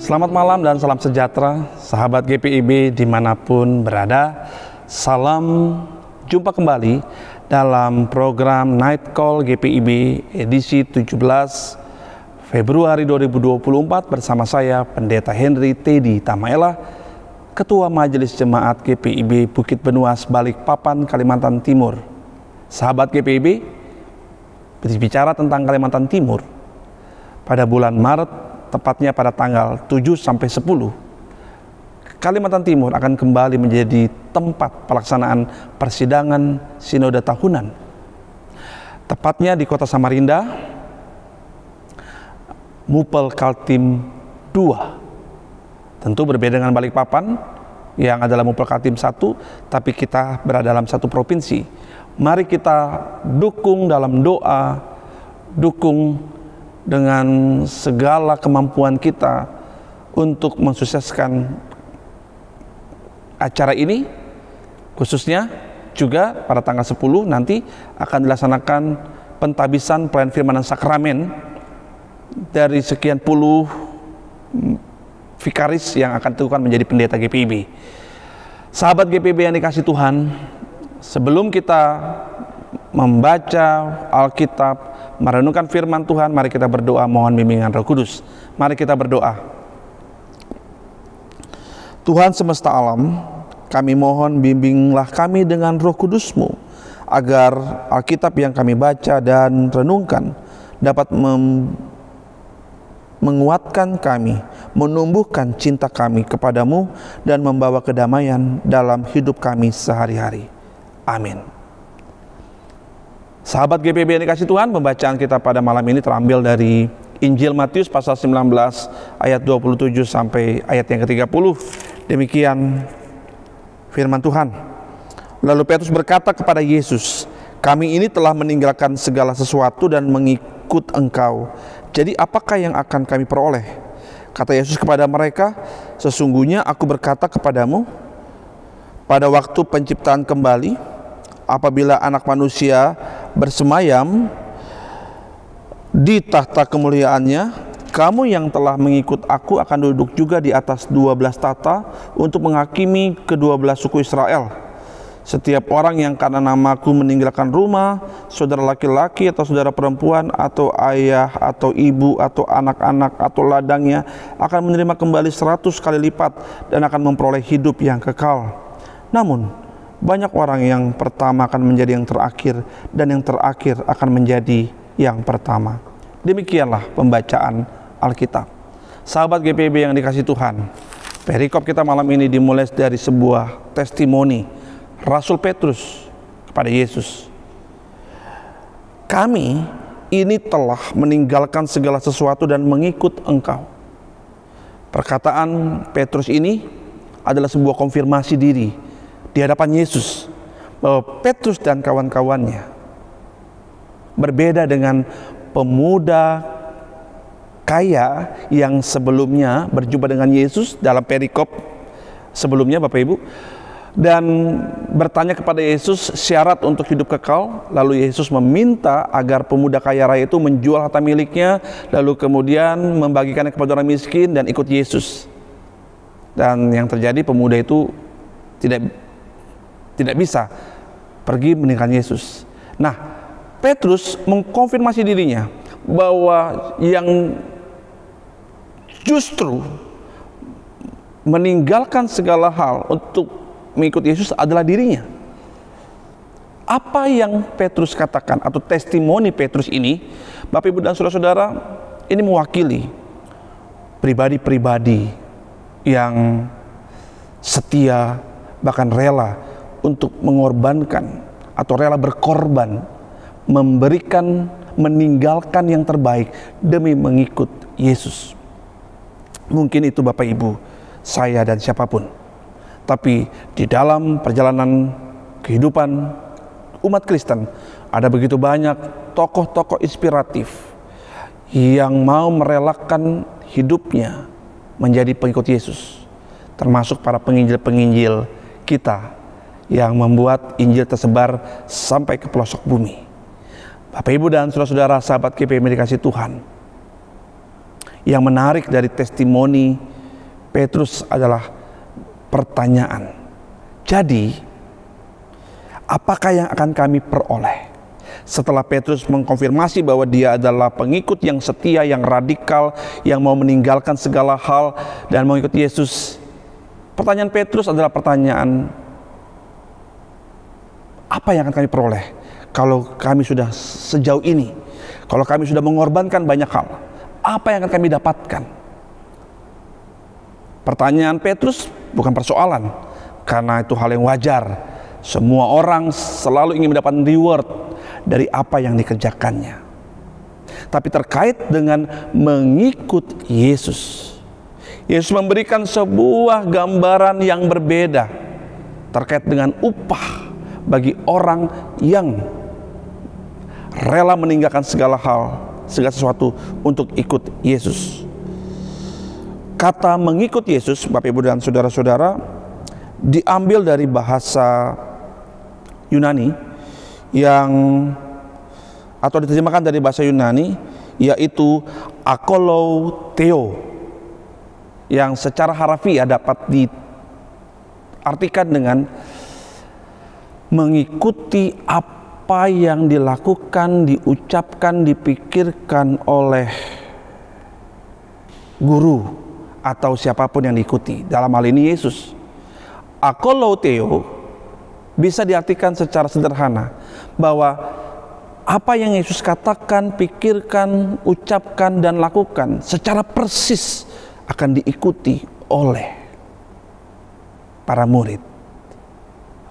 Selamat malam dan salam sejahtera, sahabat GPIB dimanapun berada. Salam jumpa kembali dalam program Night Call GPIB edisi 17 Februari 2024 bersama saya Pendeta Henry Teddy Tamaela, Ketua Majelis Jemaat GPIB Bukit Benuas, Balikpapan, Kalimantan Timur. Sahabat GPIB, berbicara tentang Kalimantan Timur, pada bulan Maret, tepatnya pada tanggal 7 sampai 10, Kalimantan Timur akan kembali menjadi tempat pelaksanaan persidangan sinode tahunan. Tepatnya di kota Samarinda, Mupel Kaltim 2. Tentu berbeda dengan Balikpapan yang adalah Mupel Kaltim 1, tapi kita berada dalam satu provinsi. Mari kita dukung dalam doa, dukung dengan segala kemampuan kita untuk mensukseskan acara ini, khususnya juga pada tanggal 10 nanti akan dilaksanakan pentabisan pelayan firman dan sakramen dari sekian puluh vikaris yang akan ditentukan menjadi pendeta GPIB. Sahabat GPIB yang dikasih Tuhan, sebelum kita membaca Alkitab, merenungkan firman Tuhan, mari kita berdoa mohon bimbingan Roh Kudus. Mari kita berdoa. Tuhan semesta alam, kami mohon bimbinglah kami dengan Roh Kudus-Mu, agar Alkitab yang kami baca dan renungkan dapat menguatkan kami, menumbuhkan cinta kami kepadamu, dan membawa kedamaian dalam hidup kami sehari-hari. Amin. Sahabat GPIB yang dikasih Tuhan, pembacaan kita pada malam ini terambil dari Injil Matius pasal 19 ayat 27 sampai ayat yang ke-30. Demikian firman Tuhan. Lalu Petrus berkata kepada Yesus, "Kami ini telah meninggalkan segala sesuatu dan mengikut Engkau. Jadi apakah yang akan kami peroleh?" Kata Yesus kepada mereka, "Sesungguhnya aku berkata kepadamu, pada waktu penciptaan kembali, apabila Anak Manusia bersemayam di tahta kemuliaannya, kamu yang telah mengikut aku akan duduk juga di atas 12 tahta untuk menghakimi ke-12 suku Israel. Setiap orang yang karena namaku meninggalkan rumah, saudara laki-laki atau saudara perempuan, atau ayah atau ibu atau anak-anak atau ladangnya, akan menerima kembali 100 kali lipat dan akan memperoleh hidup yang kekal. Namun banyak orang yang pertama akan menjadi yang terakhir, dan yang terakhir akan menjadi yang pertama." Demikianlah pembacaan Alkitab. Sahabat GPIB yang dikasih Tuhan, perikop kita malam ini dimulai dari sebuah testimoni Rasul Petrus kepada Yesus. "Kami ini telah meninggalkan segala sesuatu dan mengikut Engkau." Perkataan Petrus ini adalah sebuah konfirmasi diri di hadapan Yesus bahwa Petrus dan kawan-kawannya berbeda dengan pemuda kaya yang sebelumnya berjumpa dengan Yesus dalam perikop sebelumnya, Bapak Ibu, dan bertanya kepada Yesus syarat untuk hidup kekal. Lalu Yesus meminta agar pemuda kaya raya itu menjual harta miliknya, lalu kemudian membagikannya kepada orang miskin dan ikut Yesus. Dan yang terjadi, pemuda itu tidak bisa pergi meninggalkan Yesus. Nah, Petrus mengkonfirmasi dirinya bahwa yang justru meninggalkan segala hal untuk mengikut Yesus adalah dirinya. Apa yang Petrus katakan atau testimoni Petrus ini, Bapak Ibu dan saudara-saudara, ini mewakili pribadi-pribadi yang setia, bahkan rela untuk mengorbankan atau rela berkorban, meninggalkan yang terbaik demi mengikut Yesus. Mungkin itu Bapak Ibu, saya dan siapapun. Tapi di dalam perjalanan kehidupan umat Kristen, ada begitu banyak tokoh-tokoh inspiratif yang mau merelakan hidupnya menjadi pengikut Yesus, termasuk para penginjil-penginjil kita yang membuat Injil tersebar sampai ke pelosok bumi. Bapak Ibu dan saudara-saudara sahabat GPIB dikasih Tuhan, yang menarik dari testimoni Petrus adalah pertanyaan. Jadi, apakah yang akan kami peroleh setelah Petrus mengkonfirmasi bahwa dia adalah pengikut yang setia, yang radikal, yang mau meninggalkan segala hal dan mengikut Yesus? Pertanyaan Petrus adalah pertanyaan, apa yang akan kami peroleh kalau kami sudah sejauh ini, kalau kami sudah mengorbankan banyak hal? Apa yang akan kami dapatkan? Pertanyaan Petrus bukan persoalan, karena itu hal yang wajar. Semua orang selalu ingin mendapatkan reward dari apa yang dikerjakannya. Tapi terkait dengan mengikut Yesus, Yesus memberikan sebuah gambaran yang berbeda terkait dengan upah bagi orang yang rela meninggalkan segala hal, segala sesuatu untuk ikut Yesus. Kata mengikut Yesus, Bapak Ibu dan saudara-saudara, diambil dari bahasa Yunani atau diterjemahkan dari bahasa Yunani, yaitu akoloteo, yang secara harafiah dapat diartikan dengan mengikuti apa yang dilakukan, diucapkan, dipikirkan oleh guru atau siapapun yang diikuti. Dalam hal ini Yesus. Akoloteo bisa diartikan secara sederhana bahwa apa yang Yesus katakan, pikirkan, ucapkan, dan lakukan secara persis akan diikuti oleh para murid.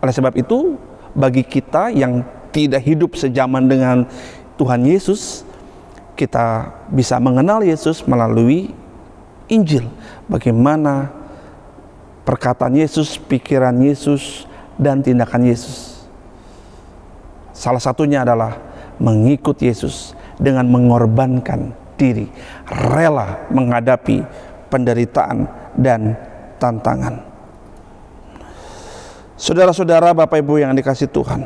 Oleh sebab itu, bagi kita yang tidak hidup sejaman dengan Tuhan Yesus, kita bisa mengenal Yesus melalui Injil. Bagaimana perkataan Yesus, pikiran Yesus, dan tindakan Yesus. Salah satunya adalah mengikut Yesus dengan mengorbankan diri, rela menghadapi penderitaan dan tantangan. Saudara-saudara, Bapak Ibu yang dikasihi Tuhan,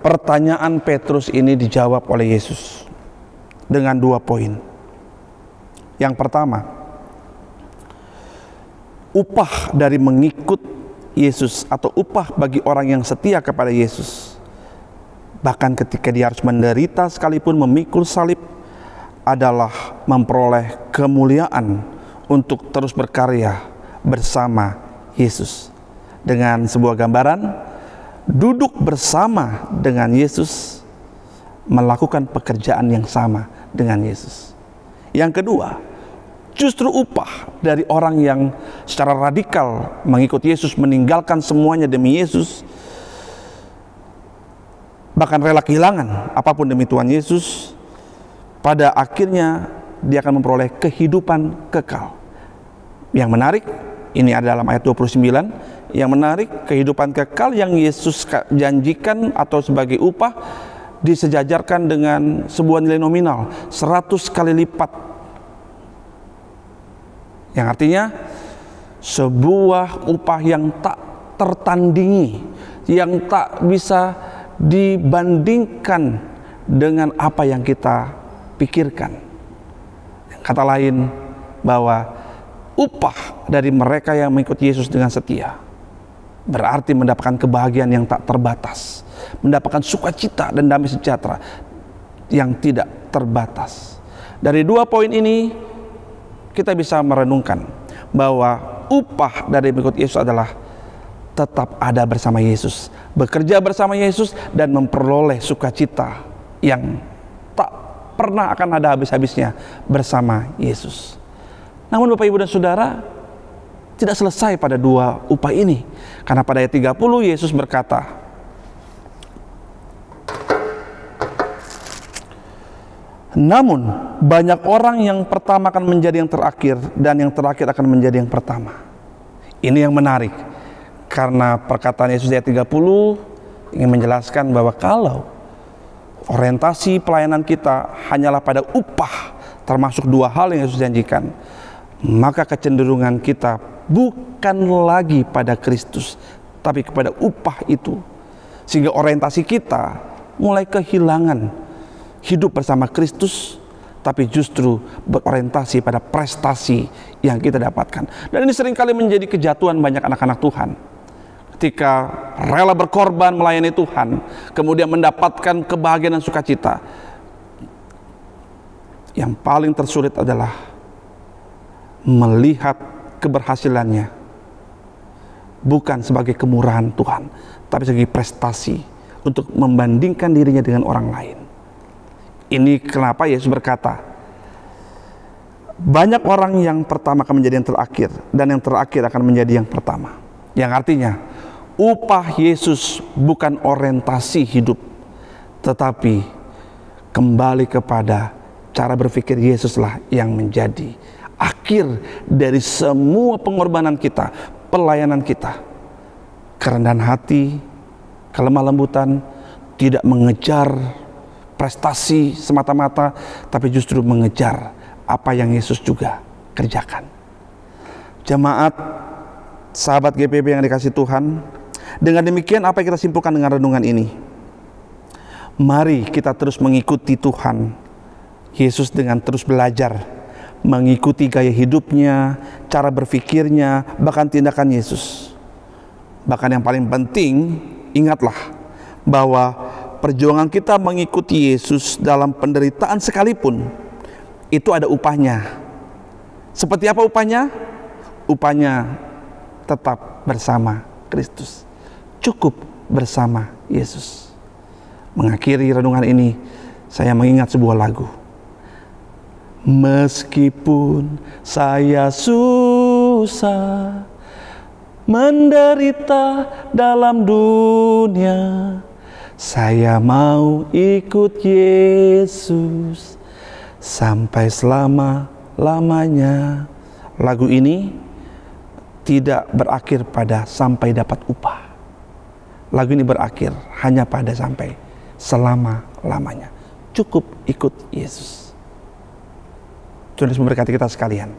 pertanyaan Petrus ini dijawab oleh Yesus dengan 2 poin. Yang pertama, upah dari mengikut Yesus atau upah bagi orang yang setia kepada Yesus, bahkan ketika dia harus menderita sekalipun memikul salib, adalah memperoleh kemuliaan untuk terus berkarya bersama Yesus. Dengan sebuah gambaran, duduk bersama dengan Yesus, melakukan pekerjaan yang sama dengan Yesus. Yang kedua, justru upah dari orang yang secara radikal mengikut Yesus, meninggalkan semuanya demi Yesus, bahkan rela kehilangan apapun demi Tuhan Yesus, pada akhirnya dia akan memperoleh kehidupan kekal. Yang menarik, ini ada dalam ayat 29, yang menarik, kehidupan kekal yang Yesus janjikan atau sebagai upah disejajarkan dengan sebuah nilai nominal 100 kali lipat, yang artinya sebuah upah yang tak tertandingi, yang tak bisa dibandingkan dengan apa yang kita pikirkan. Kata lain, bahwa upah dari mereka yang mengikut Yesus dengan setia berarti mendapatkan kebahagiaan yang tak terbatas, mendapatkan sukacita dan damai sejahtera yang tidak terbatas. Dari 2 poin ini kita bisa merenungkan bahwa upah dari mengikut Yesus adalah tetap ada bersama Yesus, bekerja bersama Yesus, dan memperoleh sukacita yang tak pernah akan ada habis-habisnya bersama Yesus. Namun Bapak Ibu dan Saudara, tidak selesai pada 2 upah ini, karena pada ayat 30 Yesus berkata, namun banyak orang yang pertama akan menjadi yang terakhir, dan yang terakhir akan menjadi yang pertama. Ini yang menarik, karena perkataan Yesus ayat 30 ingin menjelaskan bahwa kalau orientasi pelayanan kita hanyalah pada upah, termasuk 2 hal yang Yesus janjikan, maka kecenderungan kita bukan lagi pada Kristus, tapi kepada upah itu, sehingga orientasi kita mulai kehilangan hidup bersama Kristus tapi justru berorientasi pada prestasi yang kita dapatkan. Dan ini seringkali menjadi kejatuhan banyak anak-anak Tuhan. Ketika rela berkorban melayani Tuhan, kemudian mendapatkan kebahagiaan dan sukacita, yang paling tersulit adalah melihat keberhasilannya bukan sebagai kemurahan Tuhan, tapi sebagai prestasi untuk membandingkan dirinya dengan orang lain. Ini kenapa Yesus berkata, banyak orang yang pertama akan menjadi yang terakhir, dan yang terakhir akan menjadi yang pertama. Yang artinya, upah Yesus bukan orientasi hidup, tetapi kembali kepada cara berpikir Yesuslah yang menjadi akhir dari semua pengorbanan kita, pelayanan kita. Kerendahan hati, kelemah lembutan, tidak mengejar prestasi semata-mata, tapi justru mengejar apa yang Yesus juga kerjakan. Jemaat, sahabat GPIB yang dikasihi Tuhan, dengan demikian apa yang kita simpulkan dengan renungan ini? Mari kita terus mengikuti Tuhan Yesus dengan terus belajar, mengikuti gaya hidupnya, cara berpikirnya, bahkan tindakan Yesus. Bahkan yang paling penting, ingatlah bahwa perjuangan kita mengikuti Yesus dalam penderitaan sekalipun, itu ada upahnya. Seperti apa upahnya? Upahnya tetap bersama Kristus, cukup bersama Yesus. Mengakhiri renungan ini, saya mengingat sebuah lagu. Meskipun saya susah, menderita dalam dunia, saya mau ikut Yesus sampai selama-lamanya. Lagu ini tidak berakhir pada sampai dapat upah. Lagu ini berakhir hanya pada sampai selama-lamanya. Cukup ikut Yesus. Tuhan Yesus memberkati kita sekalian.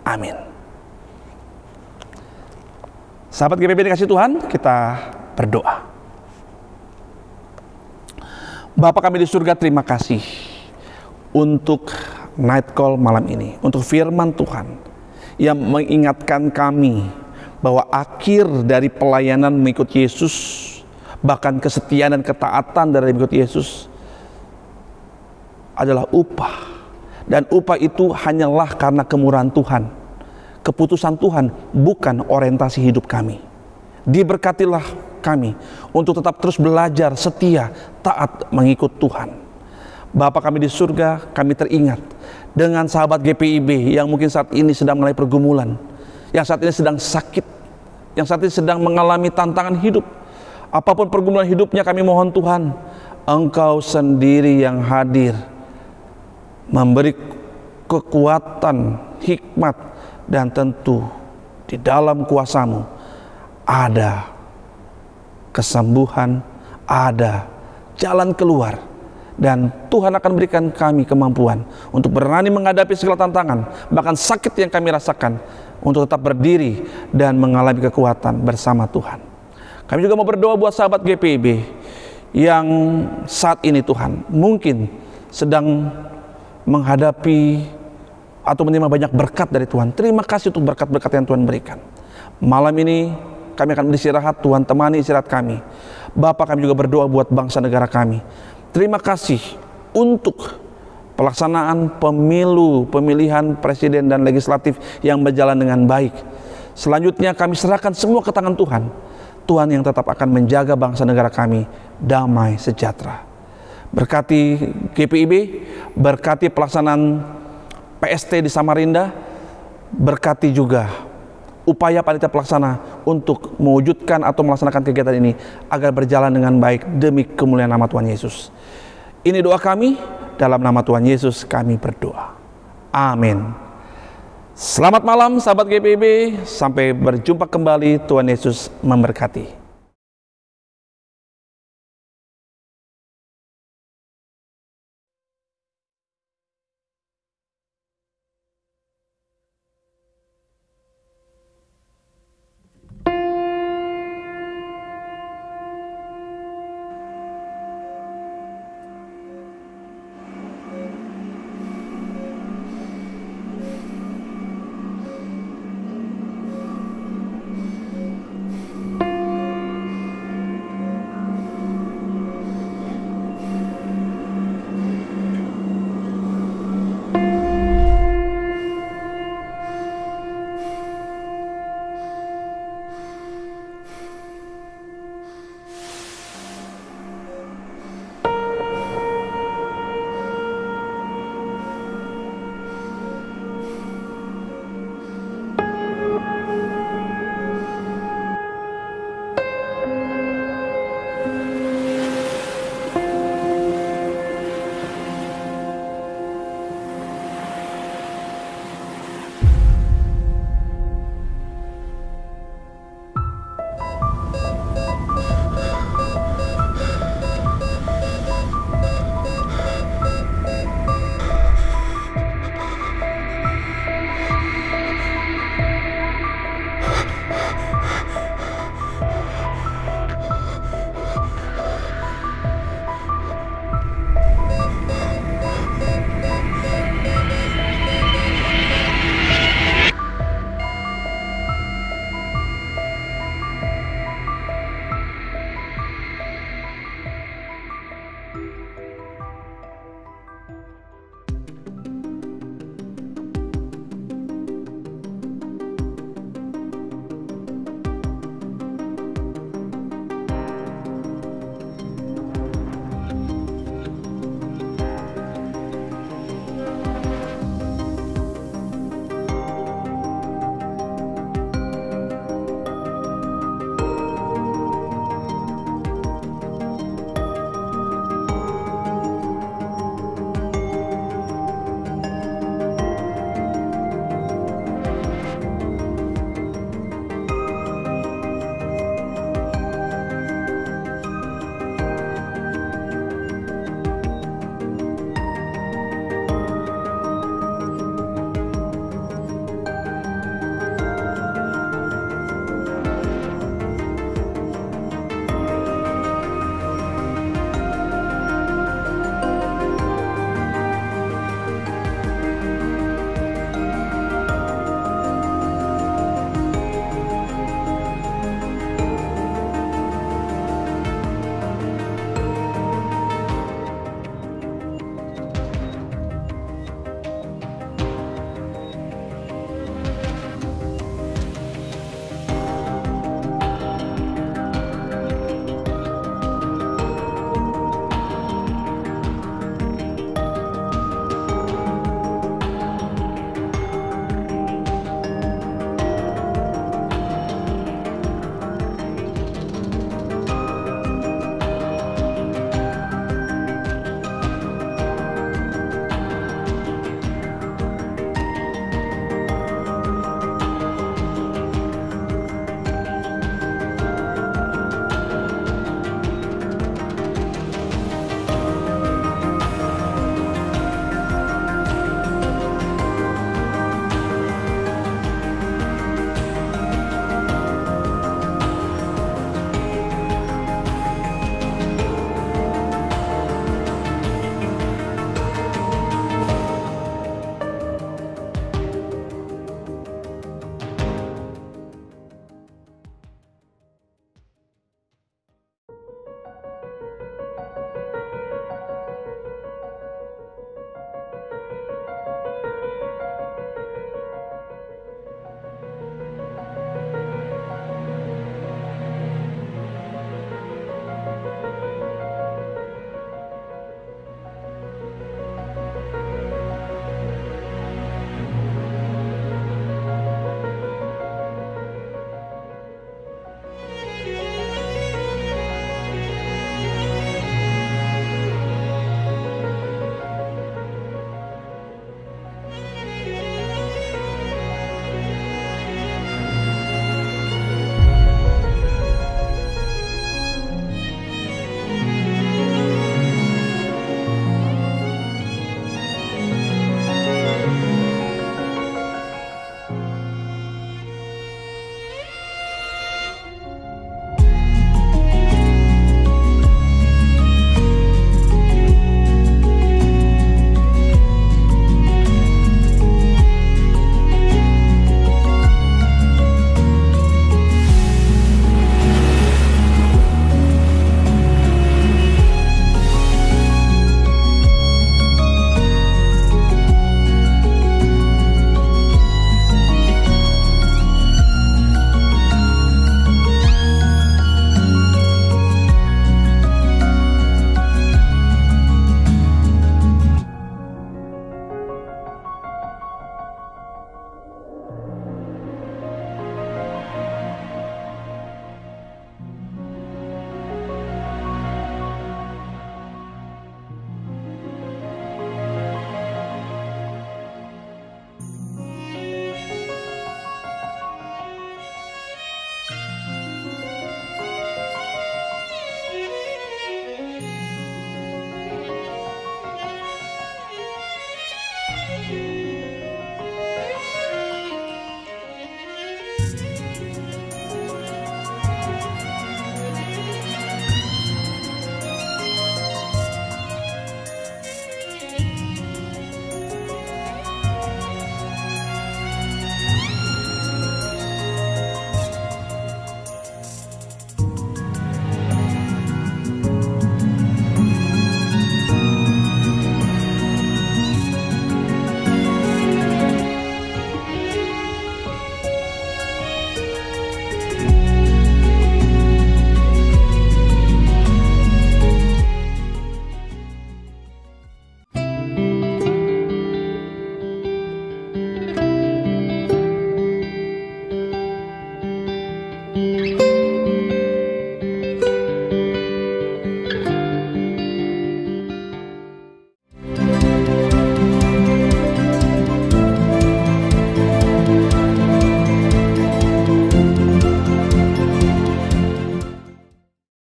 Amin. Sahabat GPIB dikasih Tuhan, kita berdoa. Bapa kami di surga, terima kasih untuk night call malam ini, untuk firman Tuhan yang mengingatkan kami bahwa akhir dari pelayanan mengikut Yesus, bahkan kesetiaan dan ketaatan dari mengikut Yesus adalah upah. Dan upah itu hanyalah karena kemurahan Tuhan, keputusan Tuhan, bukan orientasi hidup kami. Diberkatilah kami untuk tetap terus belajar, setia, taat mengikut Tuhan. Bapa kami di surga, kami teringat dengan sahabat GPIB yang mungkin saat ini sedang mengalami pergumulan, yang saat ini sedang sakit, yang saat ini sedang mengalami tantangan hidup. Apapun pergumulan hidupnya, kami mohon Tuhan, Engkau sendiri yang hadir, memberi kekuatan, hikmat, dan tentu di dalam kuasa-Mu ada kesembuhan, ada jalan keluar, dan Tuhan akan berikan kami kemampuan untuk berani menghadapi segala tantangan, bahkan sakit yang kami rasakan, untuk tetap berdiri dan mengalami kekuatan bersama Tuhan. Kami juga mau berdoa buat sahabat GPIB yang saat ini Tuhan mungkin sedang menghadapi atau menerima banyak berkat dari Tuhan. Terima kasih untuk berkat-berkat yang Tuhan berikan. Malam ini kami akan beristirahat, Tuhan temani istirahat kami. Bapa, kami juga berdoa buat bangsa negara kami. Terima kasih untuk pelaksanaan pemilu, pemilihan presiden dan legislatif yang berjalan dengan baik. Selanjutnya kami serahkan semua ke tangan Tuhan. Tuhan yang tetap akan menjaga bangsa negara kami damai sejahtera. Berkati GPIB, berkati pelaksanaan PST di Samarinda, berkati juga upaya panitia pelaksana untuk mewujudkan atau melaksanakan kegiatan ini agar berjalan dengan baik demi kemuliaan nama Tuhan Yesus. Ini doa kami, dalam nama Tuhan Yesus kami berdoa. Amin. Selamat malam sahabat GPIB, sampai berjumpa kembali. Tuhan Yesus memberkati.